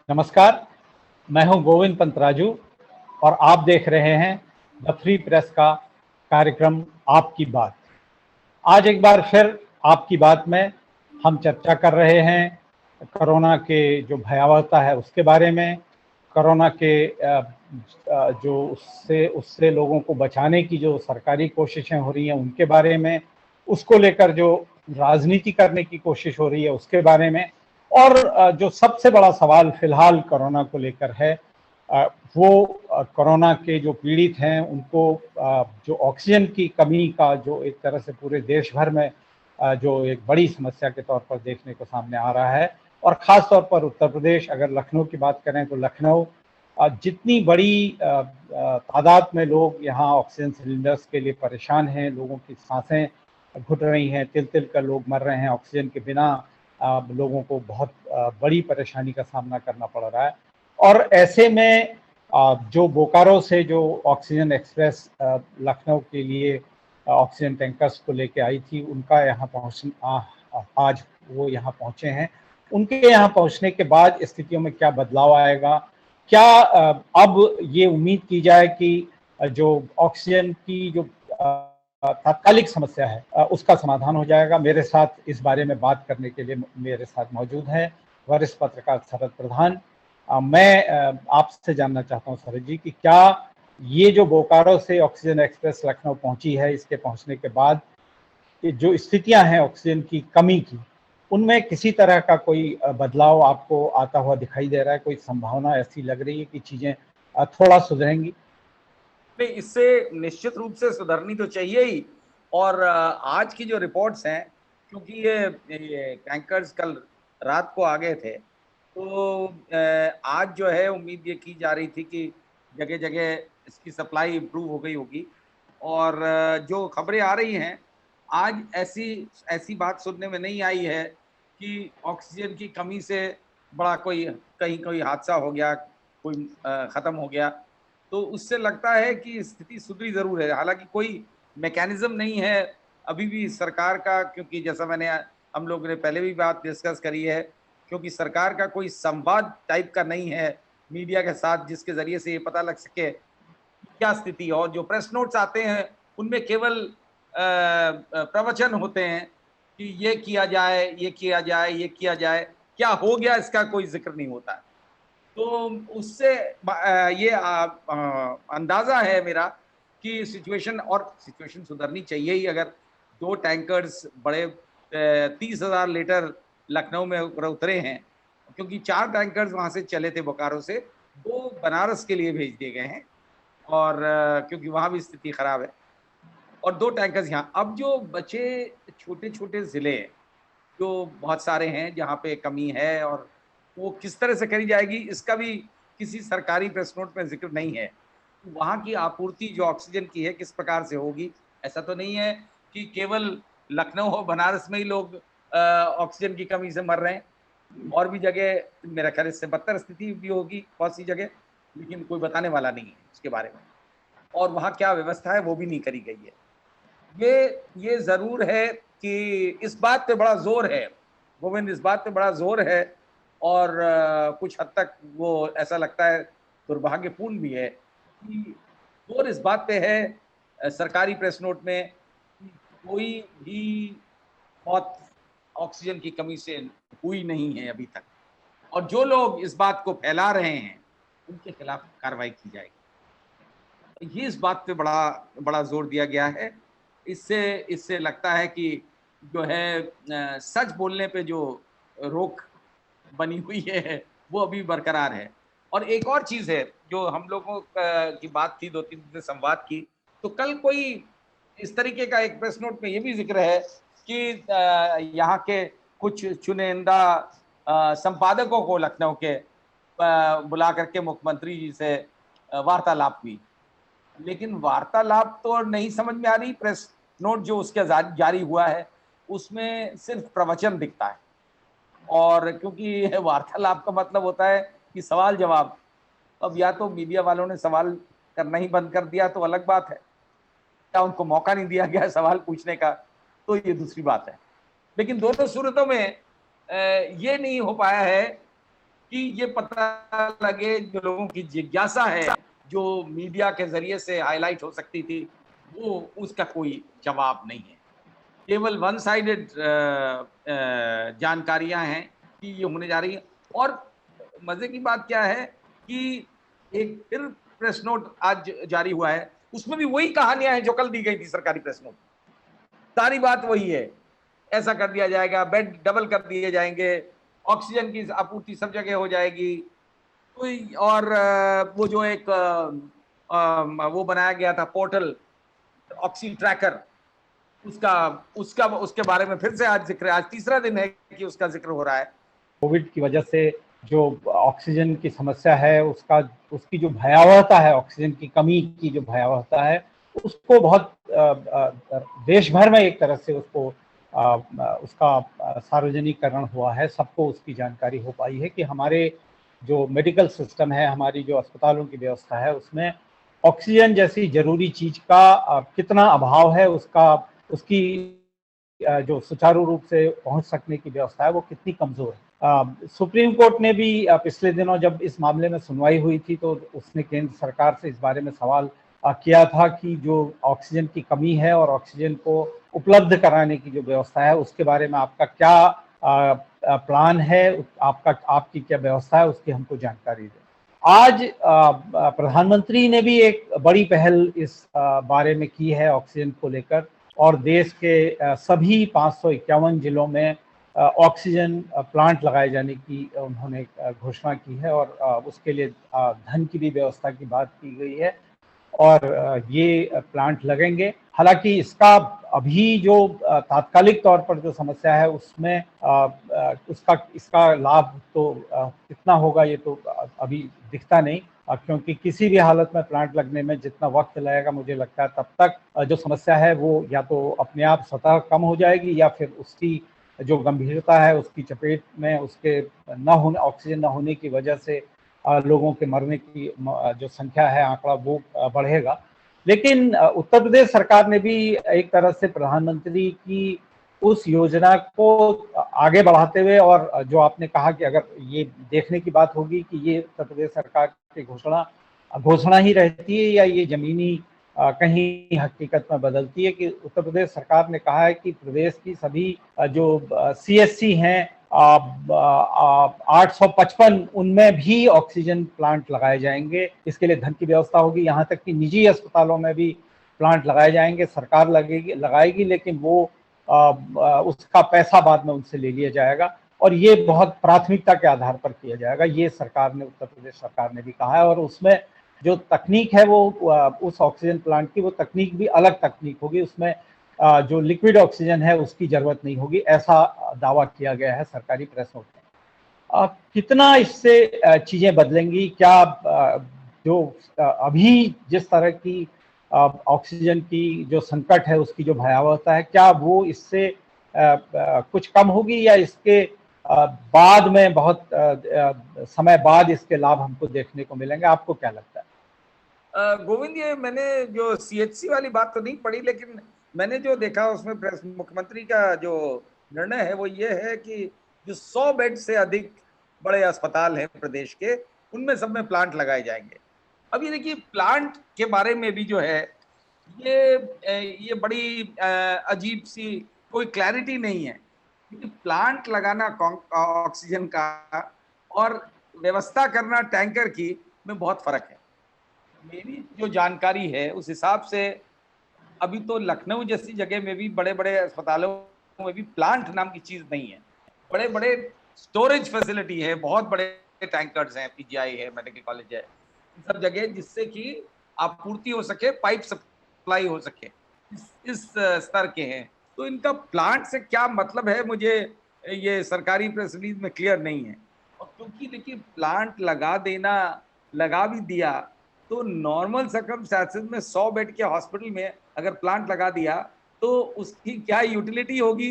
नमस्कार, मैं हूं गोविंद पंतराजू और आप देख रहे हैं द फ्री प्रेस का कार्यक्रम आपकी बात। आज एक बार फिर आपकी बात में हम चर्चा कर रहे हैं कोरोना के जो भयावहता है उसके बारे में, कोरोना के जो उससे उससे लोगों को बचाने की जो सरकारी कोशिशें हो रही हैं उनके बारे में, उसको लेकर जो राजनीति करने की कोशिश हो रही है उसके बारे में, और जो सबसे बड़ा सवाल फिलहाल कोरोना को लेकर है वो कोरोना के जो पीड़ित हैं उनको जो ऑक्सीजन की कमी का जो एक तरह से पूरे देश भर में जो एक बड़ी समस्या के तौर पर देखने को सामने आ रहा है। और ख़ास तौर पर उत्तर प्रदेश, अगर लखनऊ की बात करें तो लखनऊ जितनी बड़ी तादाद में लोग यहाँ ऑक्सीजन सिलेंडर्स के लिए परेशान हैं, लोगों की सांसें घुट रही हैं, तिल-तिल कर लोग मर रहे हैं ऑक्सीजन के बिना, लोगों को बहुत बड़ी परेशानी का सामना करना पड़ रहा है। और ऐसे में जो बोकारो से जो ऑक्सीजन एक्सप्रेस लखनऊ के लिए ऑक्सीजन टैंकर्स को लेके आई थी, उनका यहाँ आज वो यहाँ पहुँचे हैं। उनके यहाँ पहुँचने के बाद स्थितियों में क्या बदलाव आएगा? क्या अब ये उम्मीद की जाए कि जो ऑक्सीजन की जो तात्कालिक समस्या है उसका समाधान हो जाएगा? मेरे साथ इस बारे में बात करने के लिए मेरे साथ मौजूद हैं वरिष्ठ पत्रकार शरद प्रधान। मैं आपसे जानना चाहता हूं शरद जी कि क्या ये जो बोकारो से ऑक्सीजन एक्सप्रेस लखनऊ पहुंची है, इसके पहुंचने के बाद ये जो स्थितियां हैं ऑक्सीजन की कमी की, उनमें किसी तरह का कोई बदलाव आपको आता हुआ दिखाई दे रहा है? कोई संभावना ऐसी लग रही है कि चीजें थोड़ा सुधरेंगी? नहीं, इससे निश्चित रूप से सुधरनी तो चाहिए ही। और आज की जो रिपोर्ट्स हैं, क्योंकि ये टैंकर्स कल रात को आ गए थे, तो आज जो है उम्मीद ये की जा रही थी कि जगह जगह इसकी सप्लाई इम्प्रूव हो गई होगी। और जो खबरें आ रही हैं आज, ऐसी ऐसी बात सुनने में नहीं आई है कि ऑक्सीजन की कमी से बड़ा कहीं कोई हादसा हो गया, कोई ख़त्म हो गया। तो उससे लगता है कि स्थिति सुधरी ज़रूर है। हालाँकि कोई मैकेनिज़्म नहीं है अभी भी सरकार का, क्योंकि जैसा हम लोगों ने पहले भी बात डिस्कस करी है, क्योंकि सरकार का कोई संवाद टाइप का नहीं है मीडिया के साथ, जिसके ज़रिए से ये पता लग सके क्या स्थिति है। और जो प्रेस नोट्स आते हैं उनमें केवल प्रवचन होते हैं कि ये किया जाए, ये किया जाए, ये किया जाए, क्या हो गया इसका कोई ज़िक्र नहीं होता है। तो उससे ये अंदाजा है मेरा कि सिचुएशन सुधरनी चाहिए ही। अगर 2 टैंकर्स बड़े 30,000 लीटर लखनऊ में उतरे हैं, क्योंकि 4 टैंकर्स वहाँ से चले थे बोकारो से, 2 बनारस के लिए भेज दिए गए हैं। और क्योंकि वहाँ भी स्थिति खराब है, और 2 टैंकर्स यहाँ। अब जो बचे छोटे-छोटे ज़िले, जो बहुत सारे हैं जहाँ पे कमी है, और वो किस तरह से करी जाएगी इसका भी किसी सरकारी प्रेस नोट में ज़िक्र नहीं है। वहाँ की आपूर्ति जो ऑक्सीजन की है किस प्रकार से होगी? ऐसा तो नहीं है कि केवल लखनऊ और बनारस में ही लोग ऑक्सीजन की कमी से मर रहे हैं। और भी जगह मेरा ख़्याल इससे बदतर स्थिति भी होगी बहुत सी जगह, लेकिन कोई बताने वाला नहीं है उसके बारे में। और वहाँ क्या व्यवस्था है वो भी नहीं करी गई है। ये ज़रूर है कि इस बात पे बड़ा ज़ोर है, गोविंद, इस बात पे बड़ा ज़ोर है। और कुछ हद तक वो ऐसा लगता है दुर्भाग्यपूर्ण भी है कि ज़ोर इस बात पे है सरकारी प्रेस नोट में कि कोई भी मौत ऑक्सीजन की कमी से हुई नहीं है अभी तक। और जो लोग इस बात को फैला रहे हैं, उनके खिलाफ कार्रवाई की जाएगी। ये इस बात पे बड़ा बड़ा ज़ोर दिया गया है। इससे इससे लगता है कि जो है सच बोलने पे जो रोक बनी हुई है, वो अभी बरकरार है। और एक और चीज़ है, जो हम लोगों की बात थी 2-3 दिन से संवाद की, तो कल कोई इस तरीके का एक प्रेस नोट में ये भी ज़िक्र है कि यहाँ के कुछ चुनिंदा संपादकों को लखनऊ के बुला करके मुख्यमंत्री जी से वार्तालाप हुई। लेकिन वार्तालाप तो नहीं समझ में आ रही। प्रेस नोट जो उसके जारी हुआ है, उसमें सिर्फ प्रवचन दिखता है। और क्योंकि वार्तालाप का मतलब होता है कि सवाल जवाब, अब या तो मीडिया वालों ने सवाल करना ही बंद कर दिया तो अलग बात है, या उनको मौका नहीं दिया गया सवाल पूछने का, तो ये दूसरी बात है। लेकिन दोनों सूरतों में ये नहीं हो पाया है कि ये पता लगे, जो लोगों की जिज्ञासा है जो मीडिया के जरिए से हाईलाइट हो सकती थी, वो उसका कोई जवाब नहीं है। केवल वन साइडेड जानकारियां हैं कि ये होने जा रही है। और मजे की बात क्या है कि एक फिर प्रेस नोट आज जारी हुआ है, उसमें भी वही कहानियां हैं जो कल दी गई थी सरकारी प्रेस नोट। सारी बात वही है, ऐसा कर दिया जाएगा, बेड डबल कर दिए जाएंगे, ऑक्सीजन की आपूर्ति सब जगह हो जाएगी। और वो जो एक वो बनाया गया था पोर्टल, ऑक्सी ट्रैकर, उसका उसका उसके बारे में फिर से आज जिक्र, आज तीसरा दिन है कि उसका जिक्र हो रहा है। कोविड की वजह से जो ऑक्सीजन की समस्या है, उसकी जो भयावहता है, ऑक्सीजन की कमी की जो भयावहता है, उसको बहुत देश भर में एक तरह से उसका सार्वजनिकरण हुआ है। सबको उसकी जानकारी हो पाई है कि हमारे जो मेडिकल सिस्टम है, हमारी जो अस्पतालों की व्यवस्था है, उसमें ऑक्सीजन जैसी जरूरी चीज का कितना अभाव है, उसकी जो सुचारू रूप से पहुंच सकने की व्यवस्था है वो कितनी कमजोर है। सुप्रीम कोर्ट ने भी पिछले दिनों जब इस मामले में सुनवाई हुई थी तो उसने केंद्र सरकार से इस बारे में सवाल किया था कि जो ऑक्सीजन की कमी है और ऑक्सीजन को उपलब्ध कराने की जो व्यवस्था है, उसके बारे में आपका क्या प्लान है, आपकी क्या व्यवस्था है, उसकी हमको जानकारी दें। आज प्रधानमंत्री ने भी एक बड़ी पहल इस बारे में की है ऑक्सीजन को लेकर, और देश के सभी 551 जिलों में ऑक्सीजन प्लांट लगाए जाने की उन्होंने घोषणा की है, और उसके लिए धन की भी व्यवस्था की बात की गई है, और ये प्लांट लगेंगे। हालांकि इसका अभी जो तात्कालिक तौर पर जो समस्या है, उसमें इसका लाभ तो कितना होगा ये तो अभी दिखता नहीं, क्योंकि किसी भी हालत में प्लांट लगने में जितना वक्त लगेगा, मुझे लगता है तब तक जो समस्या है वो या तो अपने आप स्वतः कम हो जाएगी, या फिर उसकी जो गंभीरता है, उसकी चपेट में उसके न होने, ऑक्सीजन न होने की वजह से लोगों के मरने की जो संख्या है, आंकड़ा वो बढ़ेगा। लेकिन उत्तर प्रदेश सरकार ने भी एक तरह से प्रधानमंत्री की उस योजना को आगे बढ़ाते हुए, और जो आपने कहा कि अगर ये देखने की बात होगी कि ये उत्तर प्रदेश सरकार की घोषणा ही रहती है या ये जमीनी कहीं हकीकत में बदलती है, कि उत्तर प्रदेश सरकार ने कहा है कि प्रदेश की सभी जो CSC हैं 855, उनमें भी ऑक्सीजन प्लांट लगाए जाएंगे। इसके लिए धन की व्यवस्था होगी, यहाँ तक कि निजी अस्पतालों में भी प्लांट लगाए जाएंगे, सरकार लगाएगी, लेकिन वो उसका पैसा बाद में उनसे ले लिया जाएगा, और ये बहुत प्राथमिकता के आधार पर किया जाएगा। ये उत्तर प्रदेश सरकार ने भी कहा है, और उसमें जो तकनीक है वो उस ऑक्सीजन प्लांट की वो तकनीक भी अलग तकनीक होगी, उसमें जो लिक्विड ऑक्सीजन है उसकी जरूरत नहीं होगी, ऐसा दावा किया गया है सरकारी प्रेस नोट में। कितना इससे चीजें बदलेंगी, क्या जो अभी जिस तरह की ऑक्सीजन की जो संकट है, उसकी जो भयावहता है, क्या वो इससे कुछ कम होगी, या इसके बाद में बहुत समय बाद इसके लाभ हमको देखने को मिलेंगे? आपको क्या लगता है? गोविंद, ये मैंने जो CHC वाली बात तो नहीं पढ़ी, लेकिन मैंने जो देखा उसमें प्रेस मुख्यमंत्री का जो निर्णय है वो ये है कि जो 100 बेड से अधिक बड़े अस्पताल हैं प्रदेश के, उनमें सब में प्लांट लगाए जाएंगे। अब ये देखिए, प्लांट के बारे में भी जो है ये बड़ी अजीब सी, कोई क्लैरिटी नहीं है, क्योंकि प्लांट लगाना ऑक्सीजन का और व्यवस्था करना टैंकर की में बहुत फर्क है। मेरी जो जानकारी है उस हिसाब से अभी तो लखनऊ जैसी जगह में भी, बड़े बड़े अस्पतालों में भी प्लांट नाम की चीज नहीं है। बड़े बड़े स्टोरेज फैसिलिटी है, बहुत बड़े टैंकर्स हैं, PGI है, मेडिकल कॉलेज है, सब जगह, जिससे कि आपूर्ति हो सके, पाइप सप्लाई हो सके, इस स्तर के हैं। तो इनका प्लांट से क्या मतलब है, मुझे ये सरकारी प्रेस रिलीज में क्लियर नहीं है। और क्योंकि देखिए, प्लांट लगा भी दिया, तो नॉर्मल सर्कमस्टेंसेस में 100 बेड के हॉस्पिटल में अगर प्लांट लगा दिया तो उसकी क्या यूटिलिटी होगी,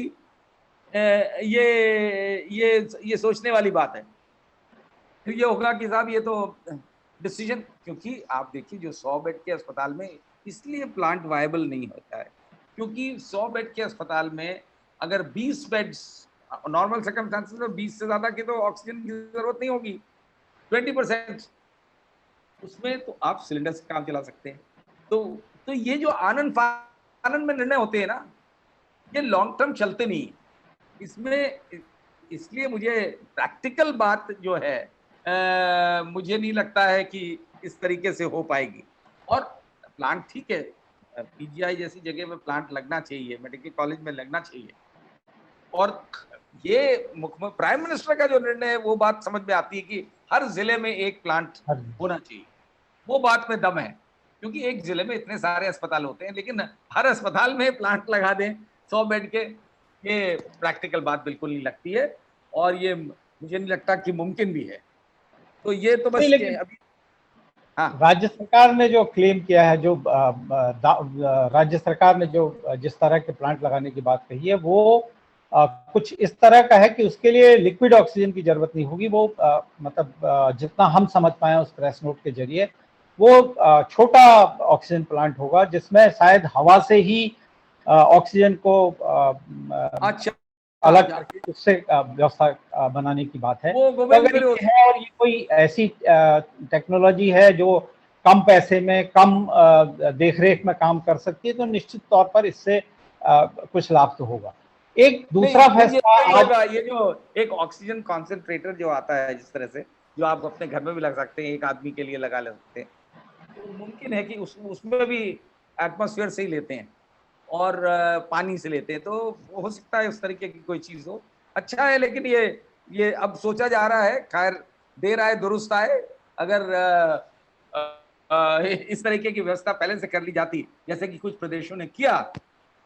ये सोचने वाली बात है। फिर ये होगा कि साहब ये तो डिसीजन, क्योंकि आप देखिए जो 100 बेड के अस्पताल में इसलिए प्लांट वायबल नहीं होता है, क्योंकि 100 बेड के अस्पताल में अगर 20 बेड्स नॉर्मल सर्कमस्टांसेस में 20 से ज्यादा की तो ऑक्सीजन की जरूरत नहीं होगी, 20%, उसमें तो आप सिलेंडर से काम चला सकते हैं। तो ये जो आनन फानन में निर्णय होते हैं ना, ये लॉन्ग टर्म चलते नहीं। इसमें इसलिए मुझे प्रैक्टिकल बात जो है मुझे नहीं लगता है कि इस तरीके से हो पाएगी। और प्लांट ठीक है, पीजीआई जैसी जगह में प्लांट लगना चाहिए, मेडिकल कॉलेज में लगना चाहिए। और ये प्राइम मिनिस्टर का जो निर्णय है वो बात समझ में आती है कि हर जिले में एक प्लांट हाँ जी। होना चाहिए, वो बात में दम है। क्योंकि एक जिले में इतने सारे अस्पताल होते हैं, लेकिन हर अस्पताल में प्लांट लगा दें 100 बेड के, ये प्रैक्टिकल बात बिल्कुल नहीं लगती है, और ये मुझे नहीं लगता कि मुमकिन भी है। तो ये तो नहीं, बस लेकिन अभी, हाँ राज्य सरकार ने जो क्लेम किया है, जो राज्य सरकार ने जो जिस तरह के प्लांट लगाने की बात कही है, वो कुछ इस तरह का है कि उसके लिए लिक्विड ऑक्सीजन की जरूरत नहीं होगी। वो मतलब जितना हम समझ पाए उस प्रेस नोट के जरिए, वो छोटा ऑक्सीजन प्लांट होगा जिसमें शायद हवा से ही ऑक्सीजन को अच्छा, अलग करके उससे व्यवस्था बनाने की बात है। वो तो गोविंद अगर फिर ये है और ये कोई ऐसी टेक्नोलॉजी है जो कम पैसे में, कम देखरेख में काम कर सकती है, तो निश्चित तौर पर इससे कुछ लाभ तो होगा। एक दूसरा नहीं, ये फैसला सही आज, होगा। ये जो एक ऑक्सीजन कॉन्सेंट्रेटर जो आता है जिस तरह से, जो आप अपने घर में भी लग सकते हैं, एक आदमी के लिए लगा ले सकते हैं, तो मुमकिन है कि उसमें भी एटमॉस्फेयर से ही लेते हैं और पानी से लेते हैं, तो हो सकता है उस तरीके की कोई चीज हो। अच्छा है, लेकिन ये अब सोचा जा रहा है, खैर देर आए दुरुस्त आए। अगर इस तरीके की व्यवस्था पहले से कर ली जाती, जैसे कि कुछ प्रदेशों ने किया,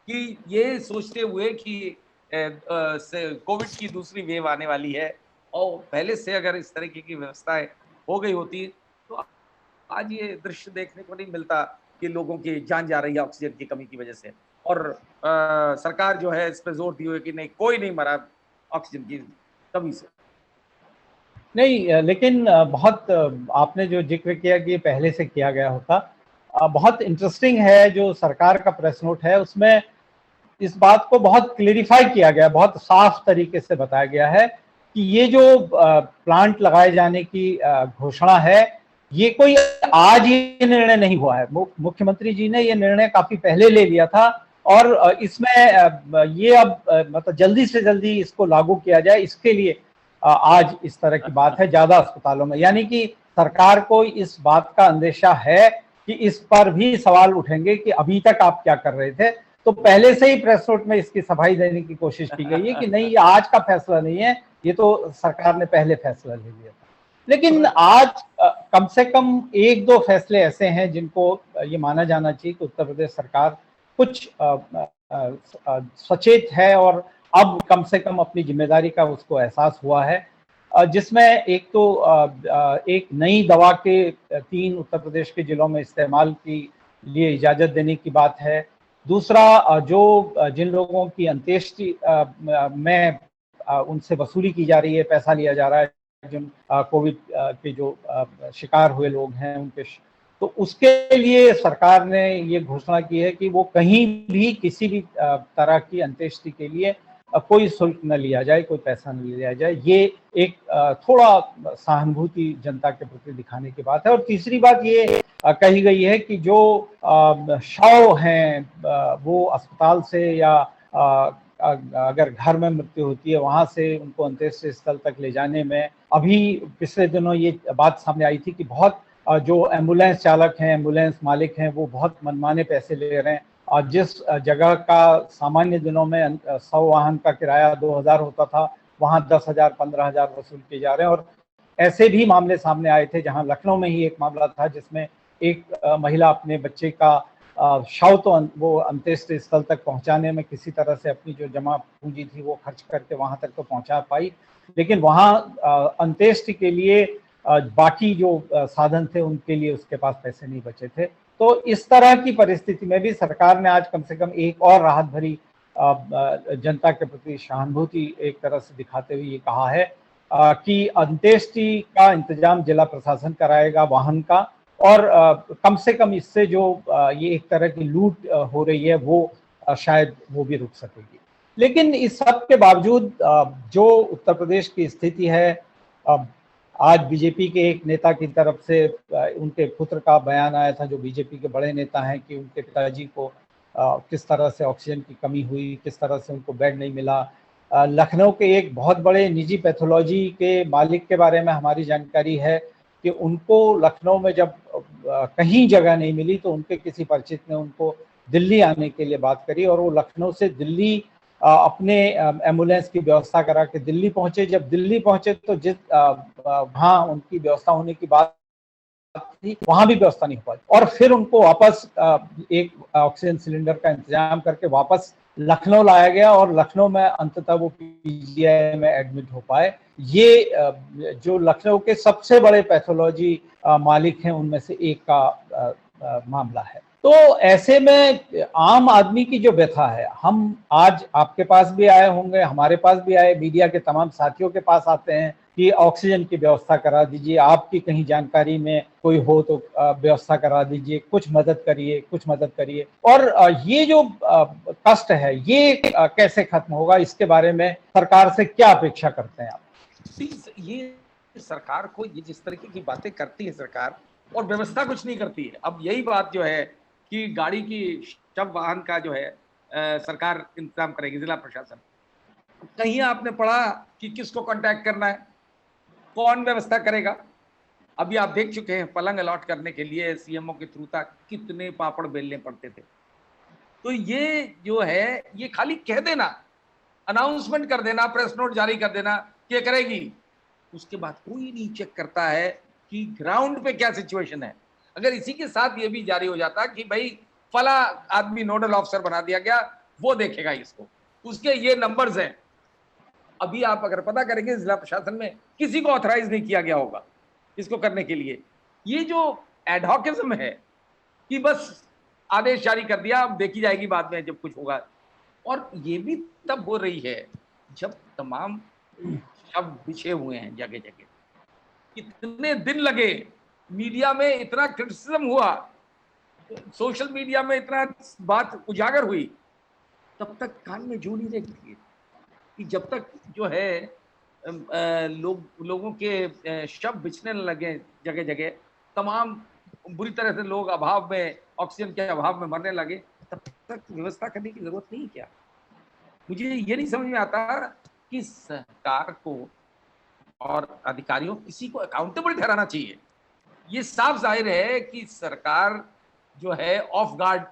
कि ये सोचते हुए कि कोविड की दूसरी वेव आने वाली है, और पहले से अगर इस तरीके की व्यवस्थाएं हो गई होती, तो आज ये दृश्य देखने को नहीं मिलता कि लोगों की जान जा रही है ऑक्सीजन की कमी की वजह से। और सरकार जो है इस पे जोर दी हुई कि नहीं, कोई नहीं मरा ऑक्सीजन की कमी से। नहीं लेकिन बहुत आपने जो जिक्र किया कि ये पहले से किया गया होता, बहुत इंटरेस्टिंग है जो सरकार का प्रेस नोट है, उसमें इस बात को बहुत क्लेरिफाई किया गया, बहुत साफ तरीके से बताया गया है कि ये जो प्लांट लगाए जाने की घोषणा है, ये कोई आज ये निर्णय नहीं हुआ है। मुख्यमंत्री जी ने ये निर्णय काफी पहले ले लिया था, और इसमें ये अब मतलब जल्दी से जल्दी इसको लागू किया जाए, इसके लिए आज इस तरह की बात है ज्यादा अस्पतालों में। यानी कि सरकार को इस बात का अंदेशा है कि इस पर भी सवाल उठेंगे कि अभी तक आप क्या कर रहे थे। तो पहले से ही प्रेस नोट में इसकी सफाई देने की कोशिश की गई है कि नहीं, ये आज का फैसला नहीं है, ये तो सरकार ने पहले फैसला ले लिया था। लेकिन आज कम से कम एक दो फैसले ऐसे हैं जिनको ये माना जाना चाहिए कि उत्तर प्रदेश सरकार कुछ सचेत है, और अब कम से कम अपनी जिम्मेदारी का उसको एहसास हुआ है। जिसमें एक तो एक नई दवा के 3 उत्तर प्रदेश के जिलों में इस्तेमाल की लिए इजाजत देने की बात है। दूसरा, जो जिन लोगों की अंत्येष्टि में उनसे वसूली की जा रही है, पैसा लिया जा रहा है, जिन कोविड के जो शिकार हुए लोग हैं उनके, तो उसके लिए सरकार ने ये घोषणा की है कि वो कहीं भी किसी भी तरह की अंत्येष्टि के लिए कोई शुल्क न लिया जाए, कोई पैसा न लिया जाए। ये एक थोड़ा सहानुभूति जनता के प्रति दिखाने की बात है। और तीसरी बात ये कही गई है कि जो शव हैं वो अस्पताल से या अगर घर में मृत्यु होती है वहां से उनको अंत्येष्टि स्थल तक ले जाने में, अभी पिछले दिनों ये बात सामने आई थी कि बहुत जो एम्बुलेंस चालक हैं, एम्बुलेंस मालिक हैं, वो बहुत मनमाने पैसे ले रहे हैं। और जिस जगह का सामान्य दिनों में 100 वाहन का किराया 2000 होता था, वहां 10,000 15,000 वसूल किए जा रहे हैं। और ऐसे भी मामले सामने आए थे, जहां लखनऊ में ही एक मामला था जिसमें एक महिला अपने बच्चे का शव तो वो अंत्येष्टि स्थल तक पहुंचाने में किसी तरह से अपनी जो जमा पूंजी थी वो खर्च करके वहां तक तो पहुंचा पाई, लेकिन वहां अंत्येष्टि के लिए बाकी जो साधन थे उनके लिए उसके पास पैसे नहीं बचे थे। तो इस तरह की परिस्थिति में भी सरकार ने आज कम से कम एक और राहत भरी जनता के प्रति सहानुभूति एक तरह से दिखाते हुए ये कहा है कि अंत्येष्टि का इंतजाम जिला प्रशासन कराएगा, वाहन का, और कम से कम इससे जो ये एक तरह की लूट हो रही है वो शायद वो भी रुक सकेगी। लेकिन इस सब के बावजूद जो उत्तर प्रदेश की स्थिति है, आज बीजेपी के एक नेता की तरफ से उनके पुत्र का बयान आया था, जो बीजेपी के बड़े नेता हैं, कि उनके पिताजी को किस तरह से ऑक्सीजन की कमी हुई, किस तरह से उनको बेड नहीं मिला। लखनऊ के एक बहुत बड़े निजी पैथोलॉजी के मालिक के बारे में हमारी जानकारी है कि उनको लखनऊ में जब कहीं जगह नहीं मिली तो उनके किसी परिचित ने उनको दिल्ली आने के लिए बात करी, और वो लखनऊ से दिल्ली अपने एम्बुलेंस की व्यवस्था करा के दिल्ली पहुंचे। जब दिल्ली पहुंचे तो जिस वहाँ उनकी व्यवस्था होने की बात थी, वहां भी व्यवस्था नहीं हो पाई, और फिर उनको वापस एक ऑक्सीजन सिलेंडर का इंतजाम करके वापस लखनऊ लाया गया, और लखनऊ में अंततः वो पीजीआई में एडमिट हो पाए। ये जो लखनऊ के सबसे बड़े पैथोलॉजी मालिक हैं उनमें से एक का मामला है। तो ऐसे में आम आदमी की जो व्यथा है, हम आज आपके पास भी आए होंगे, हमारे पास भी आए, मीडिया के तमाम साथियों के पास आते हैं कि ऑक्सीजन की व्यवस्था करा दीजिए, आपकी कहीं जानकारी में कोई हो तो व्यवस्था करा दीजिए, कुछ मदद करिए, कुछ मदद करिए। और ये जो कष्ट है, ये कैसे खत्म होगा, इसके बारे में सरकार से क्या अपेक्षा करते हैं आप? ये सरकार को, ये जिस तरीके की बातें करती है सरकार, और व्यवस्था कुछ नहीं करती है। अब यही बात जो है कि गाड़ी की शव वाहन का जो है सरकार इंतजाम करेगी, जिला प्रशासन। कहीं आपने पढ़ा कि किसको कांटेक्ट करना है, कौन व्यवस्था करेगा? अभी आप देख चुके हैं, पलंग अलॉट करने के लिए सीएमओ के थ्रू तक कितने पापड़ बेलने पड़ते थे। तो ये जो है, ये खाली कह देना, अनाउंसमेंट कर देना, प्रेस नोट जारी कर देना कि ये करेगी, उसके बाद कोई नहीं चेक करता है कि ग्राउंड पे क्या सिचुएशन है। अगर इसी के साथ ये भी जारी हो जाता कि भाई फला आदमी नोडल ऑफिसर बना दिया गया, वो देखेगा इसको, उसके ये नंबर्स हैं। अभी आप अगर पता करेंगे, जिला प्रशासन में किसी को ऑथराइज नहीं किया गया होगा इसको करने के लिए। ये जो एडहॉकिज्म है कि बस आदेश जारी कर दिया, अब देखी जाएगी बाद में जब कुछ होगा। और ये भी तब हो रही है जब तमाम शव बिछे हुए हैं जगह जगह। कितने दिन लगे, मीडिया में इतना क्रिटिसिज्म हुआ, सोशल मीडिया में इतना बात उजागर हुई, तब तक कान में जू नहीं रही कि जब तक जो है लोगों के शव बिछने लगे जगह जगह, तमाम बुरी तरह से लोग अभाव में, ऑक्सीजन के अभाव में मरने लगे, तब तक व्यवस्था करने की जरूरत नहीं क्या? मुझे ये नहीं समझ में आता कि सरकार को और अधिकारियों किसी को अकाउंटेबल ठहराना चाहिए। ये साफ जाहिर है कि सरकार जो है ऑफ गार्ड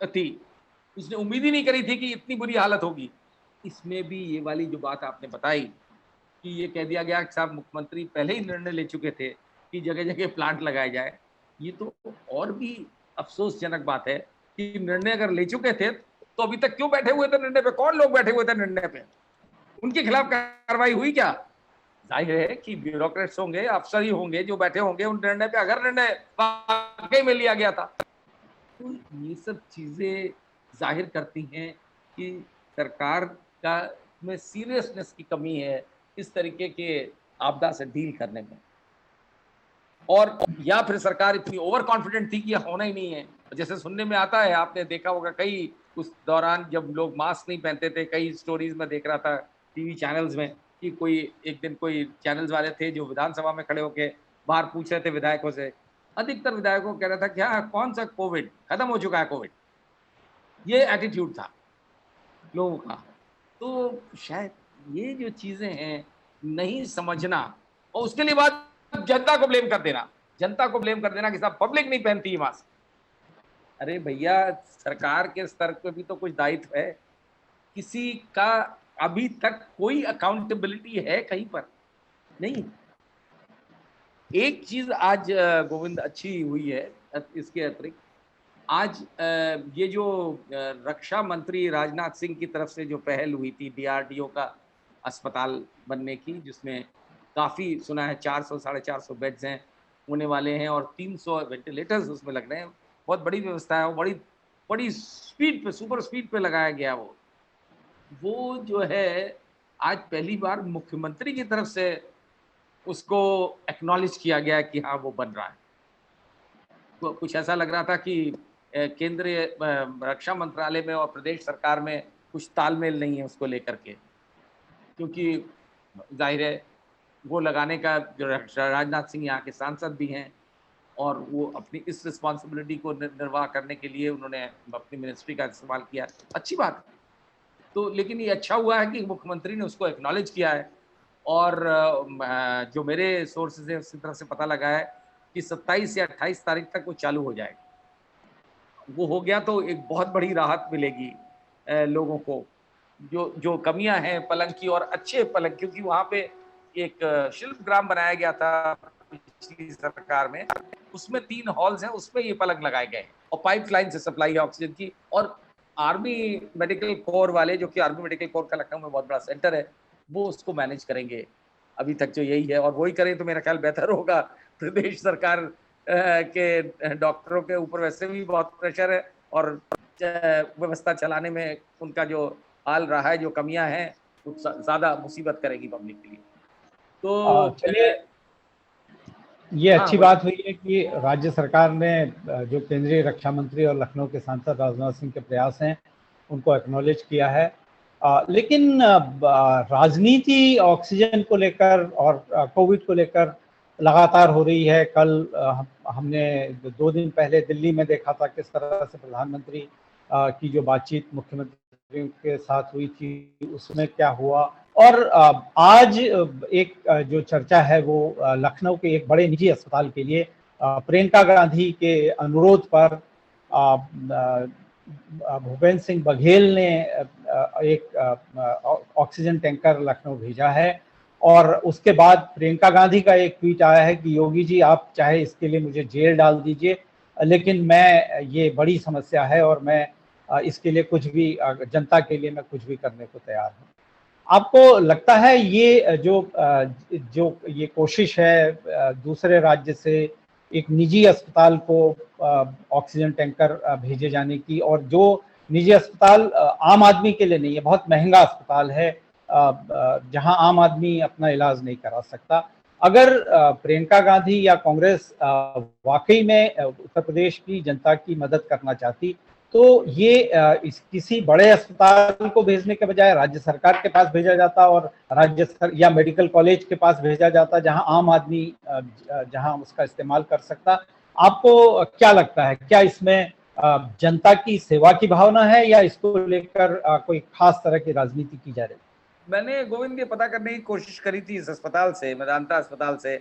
थी, उसने उम्मीद ही नहीं करी थी कि इतनी बुरी हालत होगी। इसमें भी ये वाली जो बात आपने बताई कि ये कह दिया गया कि साहब मुख्यमंत्री पहले ही निर्णय ले चुके थे कि जगह जगह प्लांट लगाए जाए, ये तो और भी अफसोसजनक बात है कि निर्णय अगर ले चुके थे तो अभी तक क्यों बैठे हुए थे निर्णय पे? कौन लोग बैठे हुए थे निर्णय पे? उनके खिलाफ कार्रवाई हुई क्या? जाहिर है कि ब्यूरोक्रेट्स होंगे, अफसर ही होंगे जो बैठे होंगे उन निर्णय पे, अगर निर्णय वाकई में लिया गया था। तो ये सब चीजें जाहिर करती हैं कि सरकार का में सीरियसनेस की कमी है इस तरीके के आपदा से डील करने में। और या फिर सरकार इतनी ओवर कॉन्फिडेंट थी कि यह होना ही नहीं है। जैसे सुनने में आता है, आपने देखा होगा कई उस दौरान जब लोग मास्क नहीं पहनते थे, कई स्टोरीज में देख रहा था टीवी चैनल्स में कि कोई एक दिन कोई चैनल्स वाले थे जो विधानसभा में खड़े होके बाहर पूछ रहे थे विधायकों से। अधिकतर विधायकों को कह रहा था क्या कौन सा कोविड, खत्म हो चुका है कोविड, ये एटीट्यूड था लोगों का। तो शायद ये जो चीजें हैं नहीं समझना, और उसके लिए बात जनता को ब्लेम कर देना, जनता को ब्लेम कर देना कि साहब पब्लिक नहीं पहनती मास्क। अरे भैया, सरकार के स्तर पे भी तो कुछ दायित्व है। किसी का अभी तक कोई अकाउंटेबिलिटी है कहीं पर नहीं। एक चीज आज गोविंद अच्छी हुई है इसके अतिरिक्त, आज ये जो रक्षा मंत्री राजनाथ सिंह की तरफ से जो पहल हुई थी डीआरडीओ का अस्पताल बनने की, जिसमें काफ़ी सुना है 400 450 बेड्स हैं होने वाले हैं और 300 वेंटिलेटर्स उसमें लग रहे हैं। बहुत बड़ी व्यवस्था है, बड़ी बड़ी स्पीड पे, सुपर स्पीड पे लगाया गया। वो जो है आज पहली बार मुख्यमंत्री की तरफ से उसको एक्नॉलेज किया गया कि हाँ वो बन रहा है। कुछ ऐसा लग रहा था कि केंद्रीय रक्षा मंत्रालय में और प्रदेश सरकार में कुछ तालमेल नहीं है उसको लेकर के, क्योंकि जाहिर है वो लगाने का जो राजनाथ सिंह यहाँ के सांसद भी हैं और वो अपनी इस रिस्पॉन्सिबिलिटी को निर्वाह करने के लिए उन्होंने अपनी मिनिस्ट्री का इस्तेमाल किया, अच्छी बात है। तो लेकिन ये अच्छा हुआ है कि मुख्यमंत्री ने उसको एक्नॉलेज किया है और जो मेरे सोर्सेज है उसी तरह से पता लगा है कि 27 या 28 तारीख तक वो चालू हो जाएगा। वो हो गया तो एक बहुत बड़ी राहत मिलेगी लोगों को। जो जो कमियां हैं पलंग की, और अच्छे पलंग, क्योंकि वहाँ पे एक शिल्प ग्राम बनाया गया था पिछली सरकार में, उसमें 3 हॉल्स हैं, उसमें ये पलंग लगाए गए हैं और पाइपलाइन से सप्लाई है ऑक्सीजन की। और आर्मी मेडिकल कोर वाले, जो कि आर्मी मेडिकल कोर का लखनऊ में बहुत बड़ा सेंटर है, वो उसको मैनेज करेंगे। अभी तक जो यही है, और वही करें तो मेरा ख्याल बेहतर होगा। प्रदेश सरकार के डॉक्टरों के ऊपर वैसे भी बहुत प्रेशर है और व्यवस्था चलाने में उनका जो हाल रहा है, जो कमियां हैं, वो ज्यादा मुसीबत करेगी पब्लिक के लिए। तो चलिए, ये हाँ अच्छी बोलिए। बात हुई है कि राज्य सरकार ने जो केंद्रीय रक्षा मंत्री और लखनऊ के सांसद राजनाथ सिंह के प्रयास हैं उनको एक्नॉलेज किया है। लेकिन राजनीति ऑक्सीजन को लेकर और कोविड को लेकर लगातार हो रही है। कल हमने 2 दिन पहले दिल्ली में देखा था किस तरह से प्रधानमंत्री की जो बातचीत मुख्यमंत्री के साथ हुई थी, उसमें क्या हुआ। और आज एक जो चर्चा है वो लखनऊ के एक बड़े निजी अस्पताल के लिए प्रियंका गांधी के अनुरोध पर भूपेंद्र सिंह बघेल ने एक ऑक्सीजन टैंकर लखनऊ भेजा है। और उसके बाद प्रियंका गांधी का एक ट्वीट आया है कि योगी जी, आप चाहे इसके लिए मुझे जेल डाल दीजिए, लेकिन मैं, ये बड़ी समस्या है और मैं इसके लिए कुछ भी, जनता के लिए मैं कुछ भी करने को तैयार हूँ। आपको लगता है ये जो ये कोशिश है दूसरे राज्य से एक निजी अस्पताल को ऑक्सीजन टैंकर भेजे जाने की, और जो निजी अस्पताल आम आदमी के लिए नहीं है, बहुत महंगा अस्पताल है जहां आम आदमी अपना इलाज नहीं करा सकता, अगर प्रियंका गांधी या कांग्रेस वाकई में उत्तर प्रदेश की जनता की मदद करना चाहती, तो ये इस किसी बड़े अस्पताल को भेजने के बजाय राज्य सरकार के पास भेजा जाता और या मेडिकल कॉलेज के पास भेजा जाता जहां आम आदमी जहां उसका इस्तेमाल कर सकता। आपको क्या लगता है, क्या इसमें जनता की सेवा की भावना है या इसको लेकर कोई खास तरह की राजनीति की जा रही है? मैंने गोविंद ये पता करने की कोशिश करी थी इस अस्पताल से, मेदांता अस्पताल से,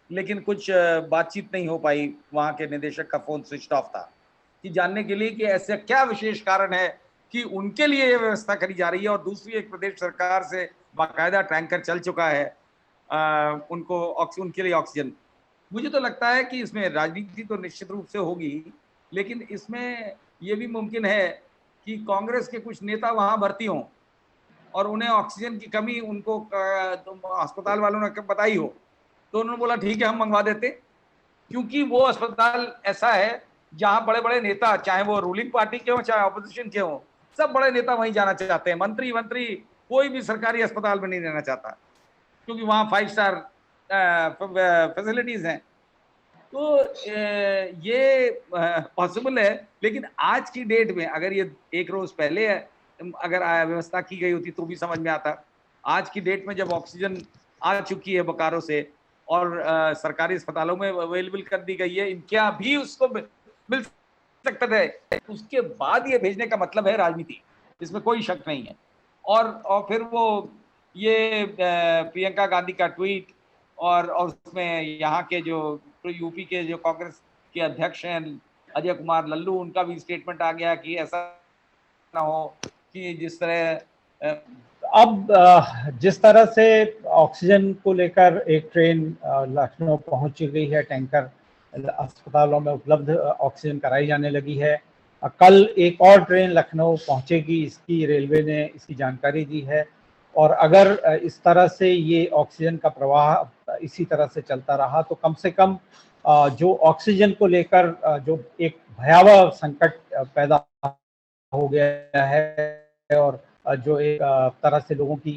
लेकिन कुछ बातचीत नहीं हो पाई। वहां के निदेशक का फोन स्विच ऑफ था, कि जानने के लिए कि ऐसे क्या विशेष कारण है कि उनके लिए ये व्यवस्था करी जा रही है और दूसरी एक प्रदेश सरकार से बाकायदा टैंकर चल चुका है उनको उनके लिए ऑक्सीजन। मुझे तो लगता है कि इसमें राजनीति तो निश्चित रूप से होगी, लेकिन इसमें यह भी मुमकिन है कि कांग्रेस के कुछ नेता वहां भर्ती हों और उन्हें ऑक्सीजन की कमी उनको अस्पताल वालों ने बताई हो, तो उन्होंने बोला ठीक है हम मंगवा देते, क्योंकि वो अस्पताल ऐसा है जहां बड़े बड़े नेता, चाहे वो रूलिंग पार्टी के हो चाहे ऑपोजिशन के हो, सब बड़े नेता वहीं जाना चाहते हैं। मंत्री कोई भी सरकारी अस्पताल में नहीं रहना चाहता, क्योंकि वहां 5 स्टार फैसिलिटीज हैं। तो ये पॉसिबल है, लेकिन आज की डेट में अगर ये एक रोज पहले अगर व्यवस्था की गई होती तो भी समझ में आता। आज की डेट में जब ऑक्सीजन आ चुकी है बोकारो से और सरकारी अस्पतालों में अवेलेबल कर दी गई है, इनके भी उसको मिल सकता है, उसके बाद ये भेजने का मतलब है राजनीति, इसमें कोई शक नहीं है। और फिर वो ये प्रियंका गांधी का ट्वीट और उसमें यहाँ के जो यूपी के जो कांग्रेस के अध्यक्ष हैं अजय कुमार लल्लू, उनका भी स्टेटमेंट आ गया कि ऐसा ना हो कि जिस तरह अब जिस तरह से ऑक्सीजन को लेकर एक ट्रेन लखनऊ पहुंच गई है, टैंकर अस्पतालों में उपलब्ध ऑक्सीजन कराई जाने लगी है, कल एक और ट्रेन लखनऊ पहुंचेगी, इसकी रेलवे ने इसकी जानकारी दी है। और अगर इस तरह से ये ऑक्सीजन का प्रवाह इसी तरह से चलता रहा तो कम से कम जो ऑक्सीजन को लेकर जो एक भयावह संकट पैदा हो गया है और जो एक तरह से लोगों की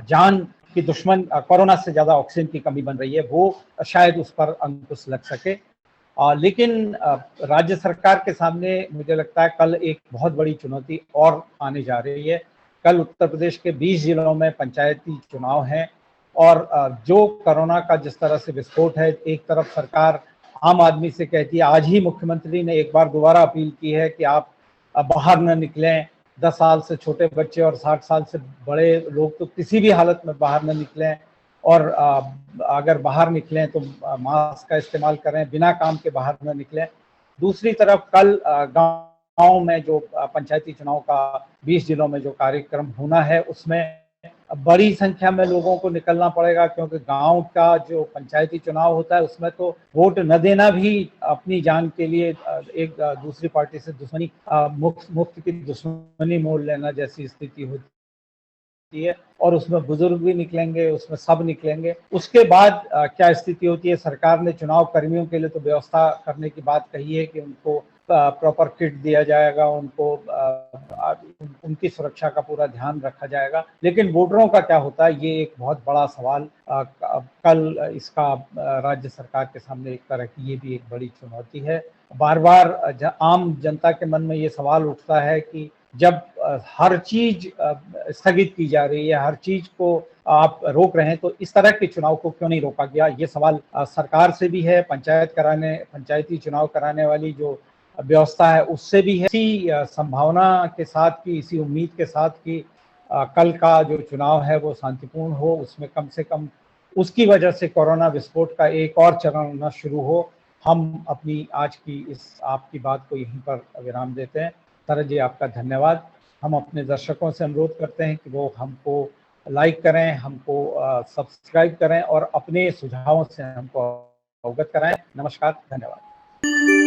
जान की दुश्मन कोरोना से ज्यादा ऑक्सीजन की कमी बन रही है, वो शायद उस पर अंकुश लग सके। लेकिन राज्य सरकार के सामने मुझे लगता है कल एक बहुत बड़ी चुनौती और आने जा रही है, कल उत्तर प्रदेश के 20 जिलों में पंचायती चुनाव हैं और जो कोरोना का जिस तरह से विस्फोट है, एक तरफ सरकार आम आदमी से कहती है, आज ही मुख्यमंत्री ने एक बार दोबारा अपील की है कि आप बाहर न निकलें, 10 साल से छोटे बच्चे और 60 साल से बड़े लोग तो किसी भी हालत में बाहर न निकलें और अगर बाहर निकलें तो मास्क का इस्तेमाल करें, बिना काम के बाहर न निकलें। दूसरी तरफ कल गांव में जो पंचायती चुनाव का 20 जिलों में जो कार्यक्रम होना है, उसमें बड़ी संख्या में लोगों को निकलना पड़ेगा, क्योंकि गांव का जो पंचायती चुनाव होता है उसमें तो वोट न देना भी अपनी जान के लिए एक दूसरी पार्टी से दुश्मनी, मुफ्त की दुश्मनी मोल लेना जैसी स्थिति होती है और उसमें बुजुर्ग भी निकलेंगे, उसमें सब निकलेंगे। उसके बाद क्या स्थिति होती है, सरकार ने चुनाव कर्मियों के लिए तो व्यवस्था करने की बात कही है कि उनको प्रॉपर किट दिया जाएगा, उनको उनकी सुरक्षा का पूरा ध्यान रखा जाएगा, लेकिन वोटरों का क्या होता है, ये एक बहुत बड़ा सवाल कल इसका राज्य सरकार के सामने एक तरह की ये भी एक बड़ी चुनौती है। बार बार आम जनता के मन में ये सवाल उठता है कि जब हर चीज स्थगित की जा रही है, हर चीज को आप रोक रहे हैं, तो इस तरह के चुनाव को क्यों नहीं रोका गया। ये सवाल सरकार से भी है, पंचायती चुनाव कराने वाली जो व्यवस्था है उससे भी है। इसी संभावना के साथ की, इसी उम्मीद के साथ कि कल का जो चुनाव है वो शांतिपूर्ण हो, उसमें कम से कम उसकी वजह से कोरोना विस्फोट का एक और चरण न शुरू हो, हम अपनी आज की इस आपकी बात को यहीं पर विराम देते हैं। तरह जी, आपका धन्यवाद। हम अपने दर्शकों से अनुरोध करते हैं कि वो हमको लाइक करें, हमको सब्सक्राइब करें और अपने सुझावों से हमको अवगत कराएं। नमस्कार, धन्यवाद।